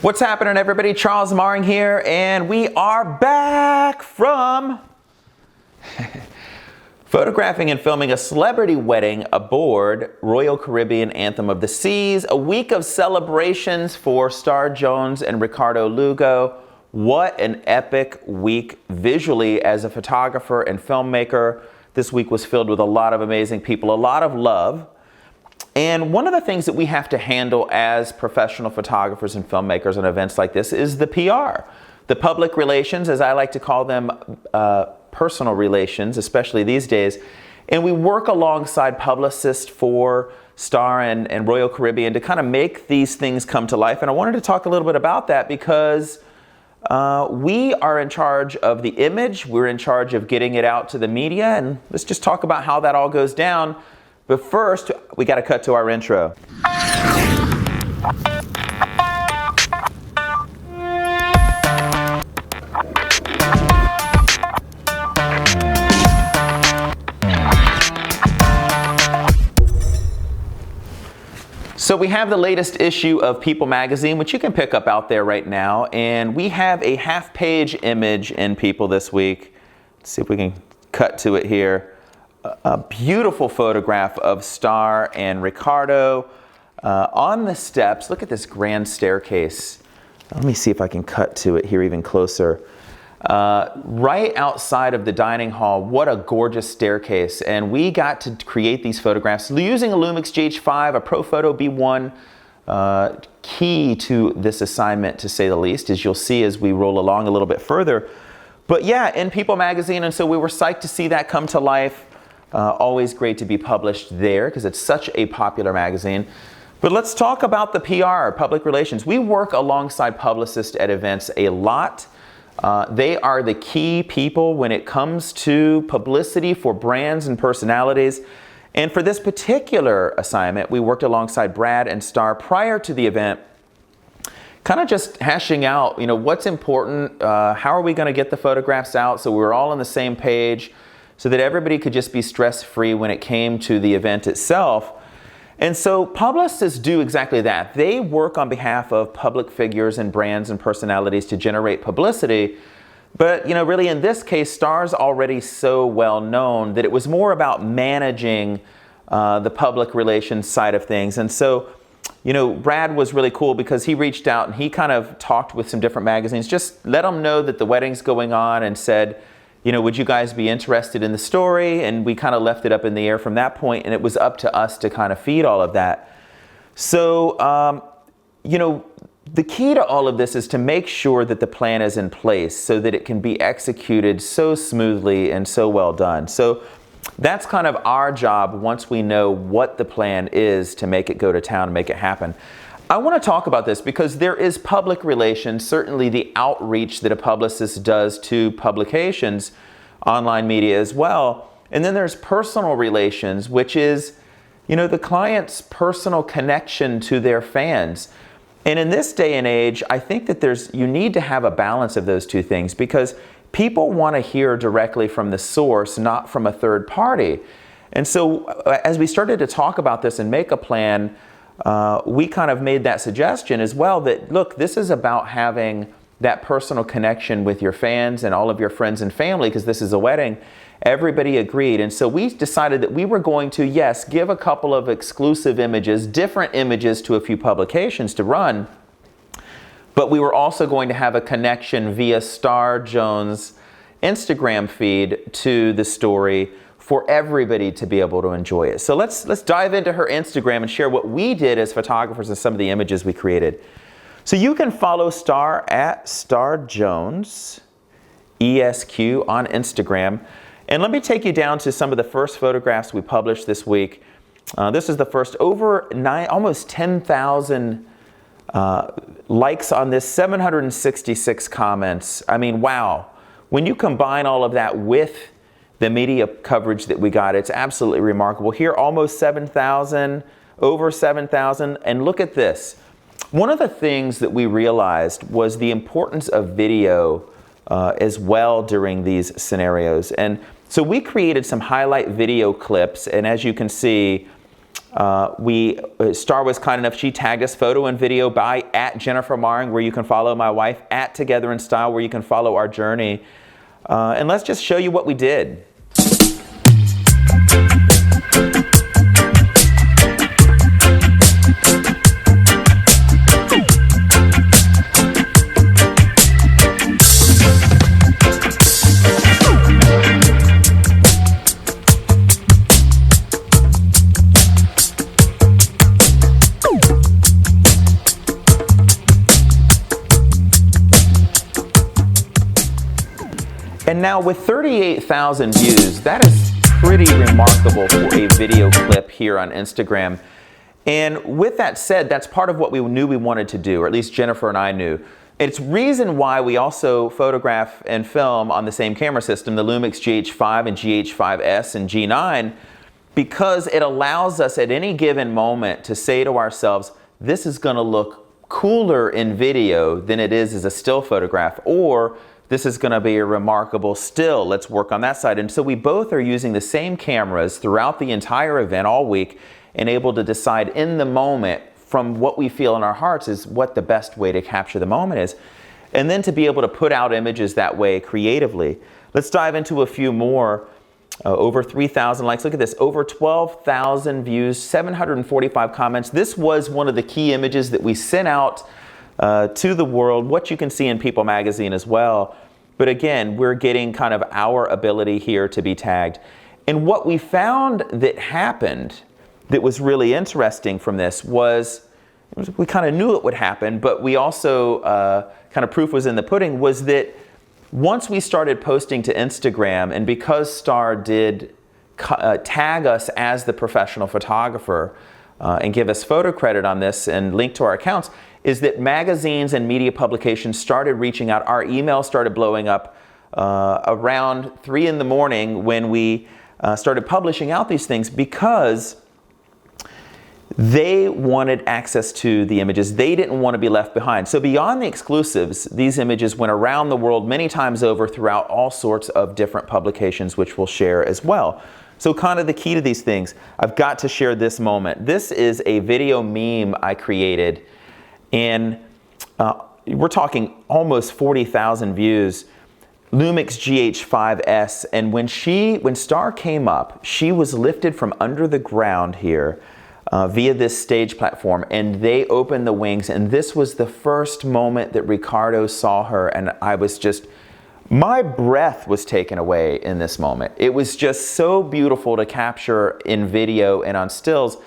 What's happening, everybody? Charles Maring here, and we are back from photographing and filming a celebrity wedding aboard Royal Caribbean Anthem of the Seas, a week of celebrations for Star Jones and Ricardo Lugo. What an epic week visually as a photographer and filmmaker. This week was filled with a lot of amazing people, a lot of love. And one of the things that we have to handle as professional photographers and filmmakers on events like this is the PR, the public relations, as I like to call them, personal relations, especially these days. And we work alongside publicists for Star and Royal Caribbean to kind of make these things come to life. And I wanted to talk a little bit about that because we are in charge of the image, we're in charge of getting it out to the media, and let's just talk about how that all goes down. But first, we got to cut to our intro. So we have the latest issue of People magazine, which you can pick up out there right now. And we have a half-page image in People this week. Let's see if we can cut to it here. A beautiful photograph of Star and Ricardo on the steps. Look at this grand staircase. Let me see if I can cut to it here even closer. Right outside of the dining hall, what a gorgeous staircase. And we got to create these photographs using a Lumix GH5, a ProPhoto B1. Key to this assignment, to say the least, as you'll see as we roll along a little bit further. But yeah, in People magazine, and so we were psyched to see that come to life. Always great to be published there because it's such a popular magazine. But let's talk about the PR, public relations. We work alongside publicists at events a lot. They are the key people when it comes to publicity for brands and personalities. And for this particular assignment, we worked alongside Brad and Star prior to the event, kind of just hashing out, what's important, how are we going to get the photographs out so we're all on the same page, so that everybody could just be stress-free when it came to the event itself. And so publicists do exactly that. They work on behalf of public figures and brands and personalities to generate publicity. But, really in this case, Star's already so well known that it was more about managing the public relations side of things. And so, Brad was really cool because he reached out and he kind of talked with some different magazines, just let them know that the wedding's going on and said, would you guys be interested in the story? And we kind of left it up in the air from that point, and it was up to us to kind of feed all of that. So, the key to all of this is to make sure that the plan is in place so that it can be executed so smoothly and so well done. So that's kind of our job once we know what the plan is to make it go to town and make it happen. I want to talk about this because there is public relations, certainly the outreach that a publicist does to publications, online media as well. And then there's personal relations, which is, the client's personal connection to their fans. And in this day and age, I think that you need to have a balance of those two things because people want to hear directly from the source, not from a third party. And so as we started to talk about this and make a plan, we kind of made that suggestion as well that, look, this is about having that personal connection with your fans and all of your friends and family because this is a wedding. Everybody agreed. And so we decided that we were going to, yes, give a couple of exclusive images, different images to a few publications to run, but we were also going to have a connection via Star Jones' Instagram feed to the story for everybody to be able to enjoy it. So let's dive into her Instagram and share what we did as photographers and some of the images we created. So you can follow Star at Star Jones ESQ on Instagram. And let me take you down to some of the first photographs we published this week. This is the first, almost 10,000 likes on this, 766 comments. I mean, wow. When you combine all of that with the media coverage that we got, it's absolutely remarkable. Here, almost 7,000, over 7,000, and look at this. One of the things that we realized was the importance of video as well during these scenarios. And so we created some highlight video clips, and as you can see, Star was kind enough, she tagged us photo and video by @JenniferMaring, where you can follow my wife, @Together in Style, where you can follow our journey. And let's just show you what we did. And now with 38,000 views, that is pretty remarkable for a video clip here on Instagram. And with that said, that's part of what we knew we wanted to do, or at least Jennifer and I knew. It's reason why we also photograph and film on the same camera system, the Lumix GH5 and GH5S and G9, because it allows us at any given moment to say to ourselves, this is going to look cooler in video than it is as a still photograph, or this is going to be a remarkable still. Let's work on that side. And so we both are using the same cameras throughout the entire event all week and able to decide in the moment from what we feel in our hearts is what the best way to capture the moment is. And then to be able to put out images that way creatively. Let's dive into a few more. Over 3,000 likes. Look at this. Over 12,000 views, 745 comments. This was one of the key images that we sent out to the world, what you can see in People magazine as well. But again, we're getting kind of our ability here to be tagged. And what we found that happened that was really interesting from this was, we kind of knew it would happen, but we also, kind of proof was in the pudding, was that once we started posting to Instagram, and because Star did tag us as the professional photographer and give us photo credit on this and link to our accounts, is that magazines and media publications started reaching out. Our email started blowing up around 3 in the morning when we started publishing out these things, because they wanted access to the images. They didn't want to be left behind. So beyond the exclusives, these images went around the world many times over throughout all sorts of different publications, which we'll share as well. So kind of the key to these things, I've got to share this moment. This is a video meme I created, and we're talking almost 40,000 views. Lumix GH5S, and when Star came up, she was lifted from under the ground here via this stage platform, and they opened the wings, and this was the first moment that Ricardo saw her, and I was just, my breath was taken away in this moment. It was just so beautiful to capture in video and on stills.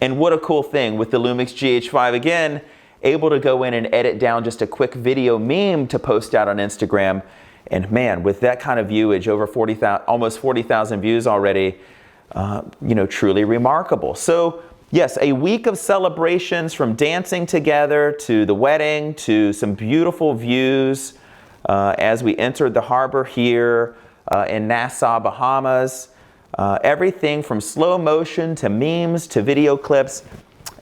And what a cool thing with the Lumix GH5, again, able to go in and edit down just a quick video meme to post out on Instagram. And man, with that kind of viewage, over 40,000, almost 40,000 views already, you know, truly remarkable. So yes, a week of celebrations, from dancing together to the wedding to some beautiful views as we entered the harbor here in Nassau, Bahamas. Everything from slow motion to memes to video clips.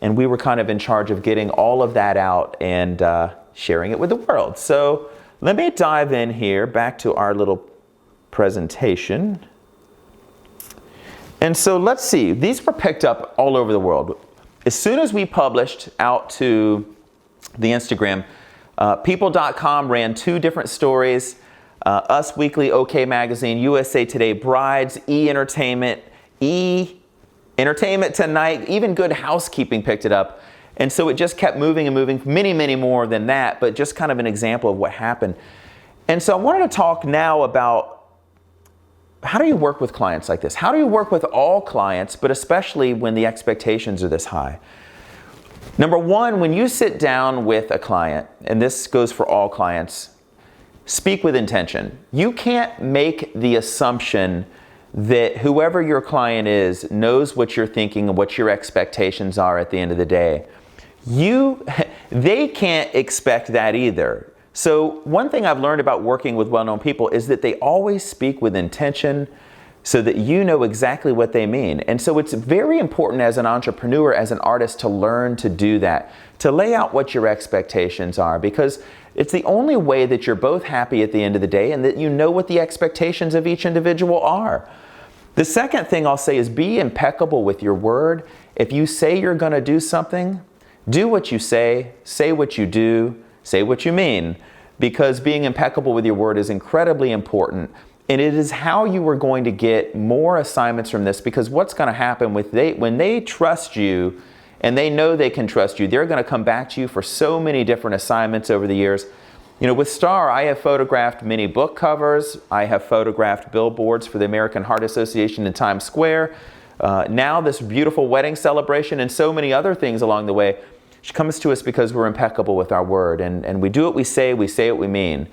And we were kind of in charge of getting all of that out and sharing it with the world. So let me dive in here back to our little presentation. And so let's see, these were picked up all over the world. As soon as we published out to the Instagram, People.com ran 2 different stories, Us Weekly, OK Magazine, USA Today, Brides, E-Entertainment, E-Entertainment Tonight, even Good Housekeeping picked it up. And so it just kept moving and moving, many, many more than that, but just kind of an example of what happened. And so I wanted to talk now about, how do you work with clients like this? How do you work with all clients, but especially when the expectations are this high? Number one, when you sit down with a client, and this goes for all clients, speak with intention. You can't make the assumption that whoever your client is knows what you're thinking and what your expectations are at the end of the day. They can't expect that either. So one thing I've learned about working with well-known people is that they always speak with intention so that you know exactly what they mean. And so it's very important as an entrepreneur, as an artist, to learn to do that, to lay out what your expectations are, because it's the only way that you're both happy at the end of the day and that you know what the expectations of each individual are. The second thing I'll say is be impeccable with your word if you say you're going to do something, do what you say what you do, say what you mean, because being impeccable with your word is incredibly important. And it is how you are going to get more assignments from this, because what's going to happen when they trust you and they know they can trust you, they're going to come back to you for so many different assignments over the years. You know, with Star, I have photographed many book covers. I have photographed billboards for the American Heart Association in Times Square. Now this beautiful wedding celebration and so many other things along the way. She comes to us because we're impeccable with our word, and we do what we say what we mean.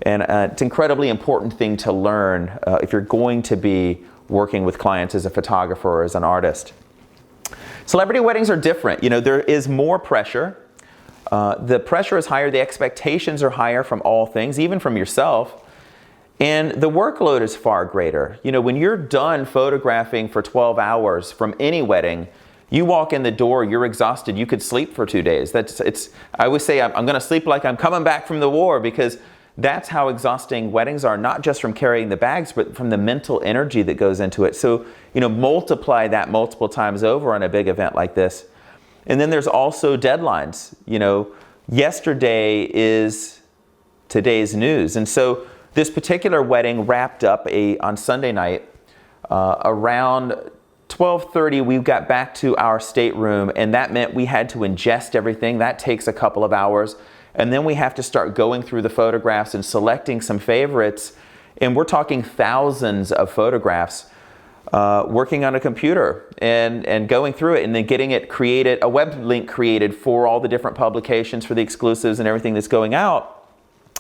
And it's an incredibly important thing to learn if you're going to be working with clients as a photographer or as an artist. Celebrity weddings are different. You know, there is more pressure. The pressure is higher, the expectations are higher from all things, even from yourself. And the workload is far greater. You know, when you're done photographing for 12 hours from any wedding, you walk in the door, you're exhausted, you could sleep for 2 days. I always say I'm going to sleep like I'm coming back from the war, because that's how exhausting weddings are, not just from carrying the bags, but from the mental energy that goes into it. So, you know, multiply that multiple times over on a big event like this. And then there's also deadlines. You know, yesterday is today's news. And so this particular wedding wrapped up on Sunday night. Around 12:30, we got back to our stateroom, and that meant we had to ingest everything. That takes a couple of hours. And then we have to start going through the photographs and selecting some favorites. And we're talking thousands of photographs, working on a computer and going through it and then getting it created, a web link created for all the different publications, for the exclusives and everything that's going out.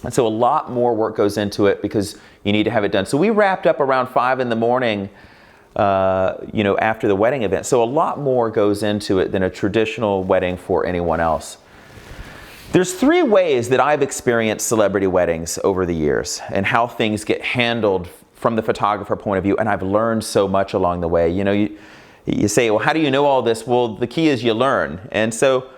And so a lot more work goes into it because you need to have it done. So we wrapped up around 5 in the morning, you know, after the wedding event. So a lot more goes into it than a traditional wedding for anyone else. There's 3 ways that I've experienced celebrity weddings over the years and how things get handled from the photographer point of view, and I've learned so much along the way. You know, you say, well, how do you know all this? Well, the key is you learn. And so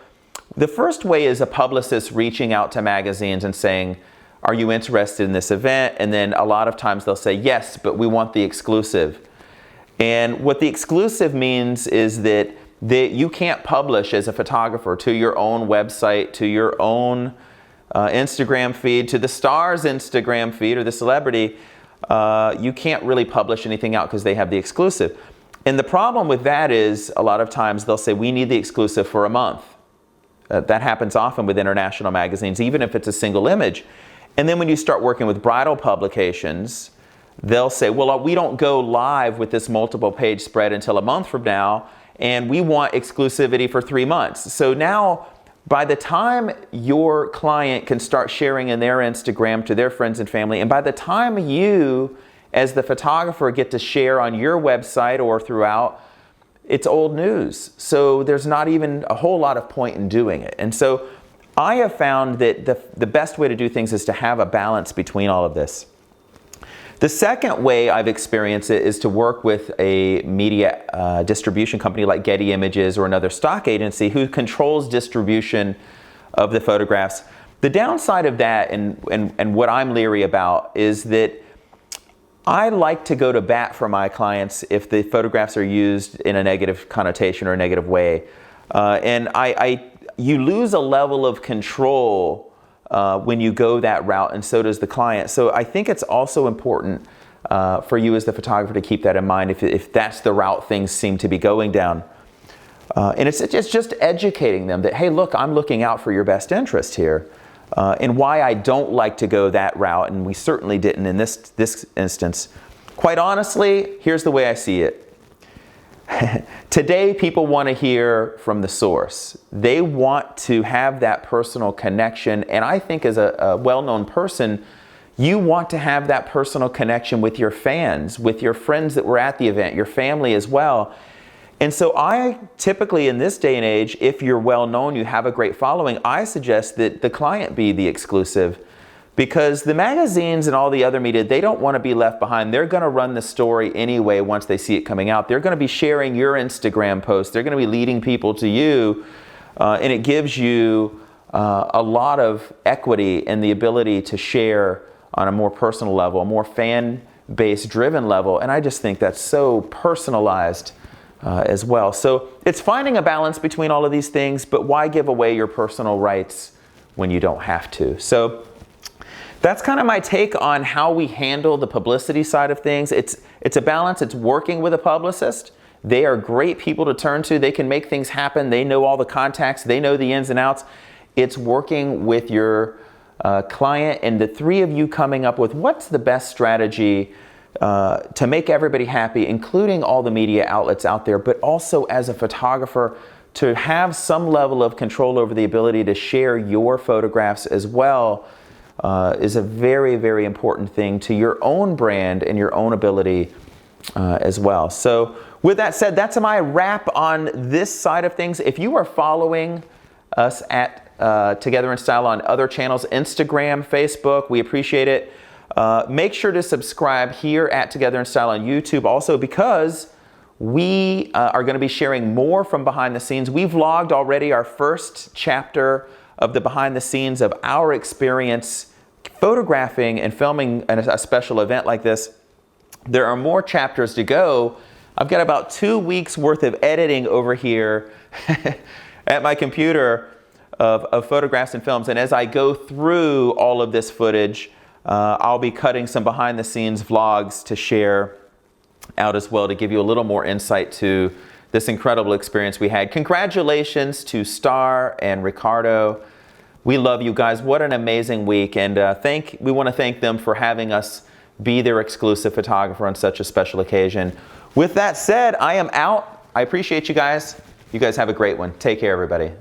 the first way is a publicist reaching out to magazines and saying, are you interested in this event? And then a lot of times they'll say, yes, but we want the exclusive. And what the exclusive means is that you can't publish as a photographer to your own website, to your own Instagram feed, to the star's Instagram feed or the celebrity. You can't really publish anything out because they have the exclusive. And the problem with that is a lot of times they'll say, we need the exclusive for a month. That happens often with international magazines, even if it's a single image. And then when you start working with bridal publications, they'll say, well, we don't go live with this multiple page spread until a month from now, and we want exclusivity for 3 months. So now, by the time your client can start sharing in their Instagram to their friends and family, and by the time you, as the photographer, get to share on your website or throughout, it's old news. So there's not even a whole lot of point in doing it. And so I have found that the best way to do things is to have a balance between all of this. The second way I've experienced it is to work with a media distribution company like Getty Images or another stock agency who controls distribution of the photographs. The downside of that and what I'm leery about is that I like to go to bat for my clients if the photographs are used in a negative connotation or a negative way. And you lose a level of control when you go that route, and so does the client. So I think it's also important for you as the photographer to keep that in mind if that's the route things seem to be going down. And it's just educating them that, hey, look, I'm looking out for your best interest here. And why I don't like to go that route, and we certainly didn't in this instance. Quite honestly, here's the way I see it. Today, people want to hear from the source. They want to have that personal connection. And I think as a well-known person, you want to have that personal connection with your fans, with your friends that were at the event, your family as well. And so I typically, in this day and age, if you're well-known, you have a great following, I suggest that the client be the exclusive. Because the magazines and all the other media, they don't want to be left behind. They're going to run the story anyway once they see it coming out. They're going to be sharing your Instagram posts. They're going to be leading people to you. And it gives you a lot of equity and the ability to share on a more personal level, a more fan-based driven level. And I just think that's so personalized as well. So it's finding a balance between all of these things, but why give away your personal rights when you don't have to? So that's kind of my take on how we handle the publicity side of things. It's a balance. It's working with a publicist. They are great people to turn to. They can make things happen. They know all the contacts. They know the ins and outs. It's working with your client and the three of you coming up with what's the best strategy to make everybody happy, including all the media outlets out there, but also as a photographer to have some level of control over the ability to share your photographs as well is a very, very important thing to your own brand and your own ability as well. So with that said, that's my wrap on this side of things. If you are following us at Together in Style on other channels, Instagram, Facebook, we appreciate it. Make sure to subscribe here at Together in Style on YouTube also, because we are going to be sharing more from behind the scenes. We've vlogged already our first chapter of the behind the scenes of our experience photographing and filming a special event like this. There are more chapters to go. I've got about 2 weeks worth of editing over here at my computer of photographs and films. And as I go through all of this footage, I'll be cutting some behind the scenes vlogs to share out as well to give you a little more insight to this incredible experience we had. Congratulations to Star and Ricardo. We love you guys. What an amazing week. And we want to thank them for having us be their exclusive photographer on such a special occasion. With that said, I am out. I appreciate you guys. You guys have a great one. Take care, everybody.